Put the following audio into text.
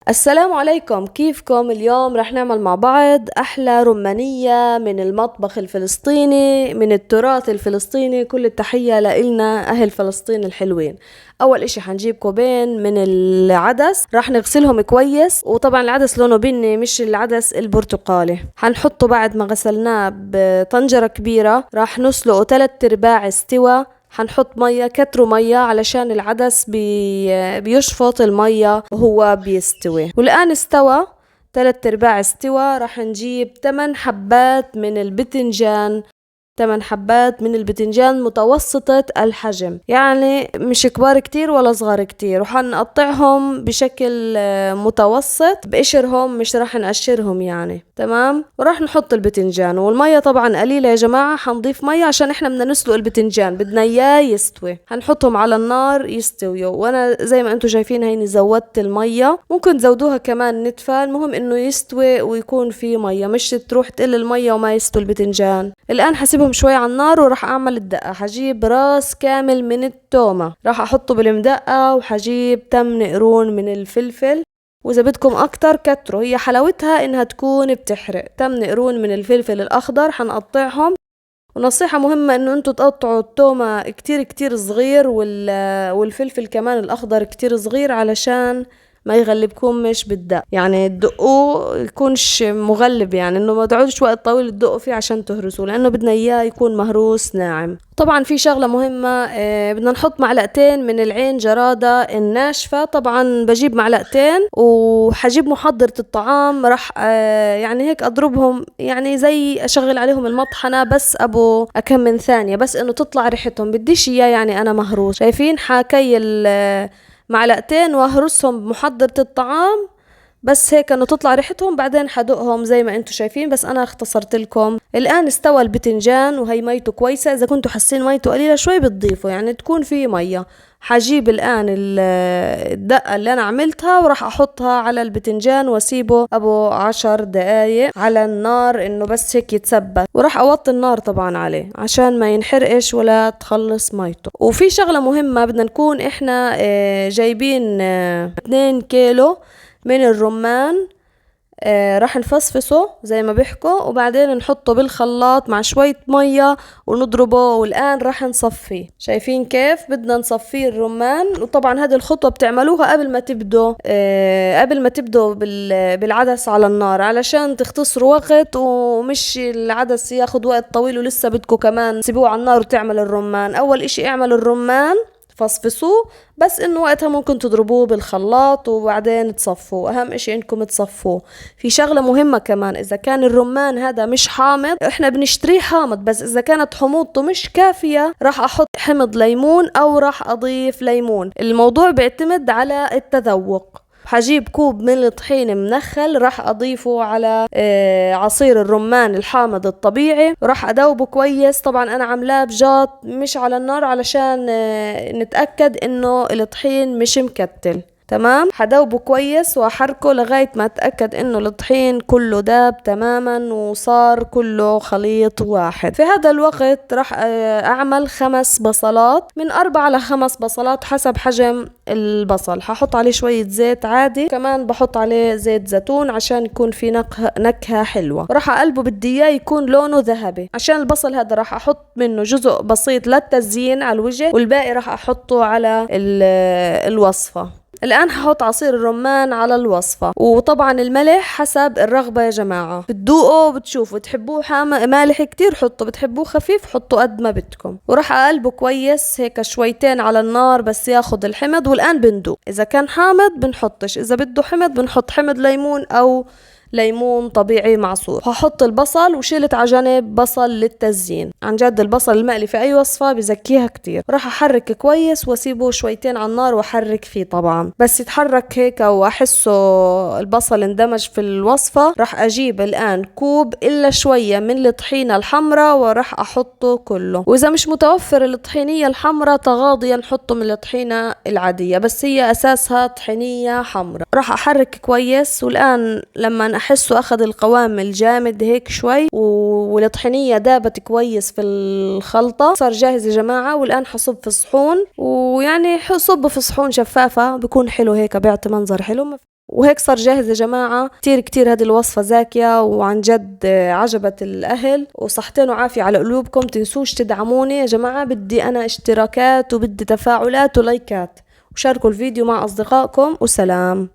السلام عليكم، كيفكم؟ اليوم رح نعمل مع بعض أحلى رمانية من المطبخ الفلسطيني، من التراث الفلسطيني. كل التحية لإلنا أهل فلسطين الحلوين. أول إشي حنجيب كوبين من العدس، رح نغسلهم كويس، وطبعا العدس لونه بني مش العدس البرتقالي. حنحطه بعد ما غسلناه بطنجرة كبيرة، رح نسلقه 3/4 استوى. حنحط مية، كتروا مية علشان العدس بيشفط المية وهو بيستوي. والآن استوى 3/4 استوى. رح نجيب 8 حبات من البتنجان، 8 حبات من البتنجان متوسطة الحجم، يعني مش كبار كتير ولا صغار كتير، وحنقطعهم بشكل متوسط بقشرهم، مش راح نقشرهم يعني. تمام. وراح نحط البتنجان، والمية طبعا قليلة يا جماعة، حنضيف مية عشان احنا بدنا نسلق البتنجان، بدنا اياه يستوي. حنحطهم على النار يستويوا، وانا زي ما انتم شايفين هيني زودت المية، ممكن تزودوها كمان نتفة، المهم انه يستوي ويكون في مية، مش تروح تقل المية وما يستوي البتنجان. الان حسيبهم شوي على النار وراح اعمل الدقة. حجيب راس كامل من التومة، راح احطه بالمدقة، وحجيب 8 قرون من الفلفل، واذا بدكم اكتر كتروا، هي حلاوتها انها تكون بتحرق. 8 قرون من الفلفل الاخضر حنقطعهم. ونصيحة مهمة انه انتوا تقطعوا التومة كتير كتير صغير، والفلفل كمان الاخضر كتير صغير، علشان ما يغلبكمش بالدق، يعني تدقوه يكونش مغلب، يعني انه ما تقعدوش وقت طويل تدقوا فيه عشان تهرسوه، لانه بدنا اياه يكون مهروس ناعم. طبعا في شغلة مهمة، بدنا نحط معلقتين من العين جرادة الناشفة. طبعا بجيب معلقتين، وحجيب محضرة الطعام، راح يعني هيك اضربهم، يعني زي اشغل عليهم المطحنة، بس ابو اكم من ثانية، بس انه تطلع ريحتهم، بديش اياه يعني انا مهروس. شايفين حاكي معلقتين واهرسهم بمحضرة الطعام، بس هيك انه تطلع ريحتهم، بعدين حدقهم زي ما انتم شايفين، بس انا اختصرت لكم. الان استوى البتنجان وهي ميته كويسة، اذا كنتوا حاسين ميته قليلة شوي بتضيفوا، يعني تكون في مية. حجيب الان الدقة اللي انا عملتها، وراح احطها على البتنجان، واسيبه ابو 10 دقايق على النار، انه بس هيك يتسبك، وراح اوطي النار طبعا عليه عشان ما ينحرقش ولا تخلص ميته. وفي شغلة مهمة، بدنا نكون احنا جايبين 2 كيلو من الرمان، راح نفصفصه زي ما بيحكوا، وبعدين نحطه بالخلاط مع شوية مية ونضربه. والآن راح نصفيه. شايفين كيف بدنا نصفيه الرمان؟ وطبعا هذه الخطوة بتعملوها قبل ما تبدوا بالعدس على النار، علشان تختصروا وقت، ومش العدس ياخد وقت طويل ولسه بدكوا كمان تسيبوه على النار وتعمل الرمان. أول إشي اعمل الرمان، فصفصوه، بس انه وقتها ممكن تضربوه بالخلاط وبعدين تصفوه. اهم اشي انكم تصفوه. في شغلة مهمة كمان، اذا كان الرمان هذا مش حامض، احنا بنشتريه حامض، بس اذا كانت حموضته مش كافية راح احط حمض ليمون او راح اضيف ليمون. الموضوع بيعتمد على التذوق. حجيب كوب من الطحين منخل، راح اضيفه على عصير الرمان الحامض الطبيعي، وراح ادوبه كويس. طبعا انا عاملاه بجاط مش على النار، علشان نتأكد انه الطحين مش مكتل. تمام. حدوبه كويس واحركه لغاية ما اتأكد انه الطحين كله داب تماما وصار كله خليط واحد. في هذا الوقت راح اعمل 5 بصلات، من 4 ل5 بصلات حسب حجم البصل. ححط عليه شوية زيت عادي، كمان بحط عليه زيت زيتون عشان يكون في نكهة حلوة. راح اقلبه، بدي اياه يكون لونه ذهبي. عشان البصل هذا راح احط منه جزء بسيط للتزيين على الوجه، والباقي راح احطه على الوصفة. الآن ححط عصير الرمان على الوصفة، وطبعا الملح حسب الرغبة يا جماعة، بتدوقوا بتشوفوا بتحبوه مالح كتير حطوا، بتحبوه خفيف حطوا قد ما بدكم. وراح أقلبه كويس هيك شويتين على النار بس ياخد الحمض. والآن بندوق، إذا كان حامض بنحطش، إذا بده حمض بنحط حمض ليمون أو ليمون طبيعي معصور. هحط البصل، وشيلت على جنب بصل للتزيين. عن جد البصل المقلي في اي وصفة بزكيها كتير. راح احرك كويس واسيبه شويتين على النار واحرك فيه. طبعا بس يتحرك هيك واحسه البصل اندمج في الوصفة، راح اجيب الان كوب الا شوية من الطحينة الحمراء، وراح احطه كله. واذا مش متوفر الطحينية الحمراء تغاضيا نحطه من الطحينة العادية، بس هي اساسها طحينية حمراء. راح احرك كويس. والان لما احسه اخذ القوام الجامد هيك شوي، والطحينية دابت كويس في الخلطة، صار جاهز يا جماعة. والان حصب في صحون، ويعني حصب في صحون شفافة بكون حلو هيك، بيعطي منظر حلو. وهيك صار جاهز يا جماعة. كتير كتير هذه الوصفة زاكية وعن جد عجبت الأهل، وصحتين وعافية على قلوبكم. تنسوش تدعموني يا جماعة، بدي أنا اشتراكات وبدي تفاعلات ولايكات، وشاركوا الفيديو مع أصدقائكم، وسلام.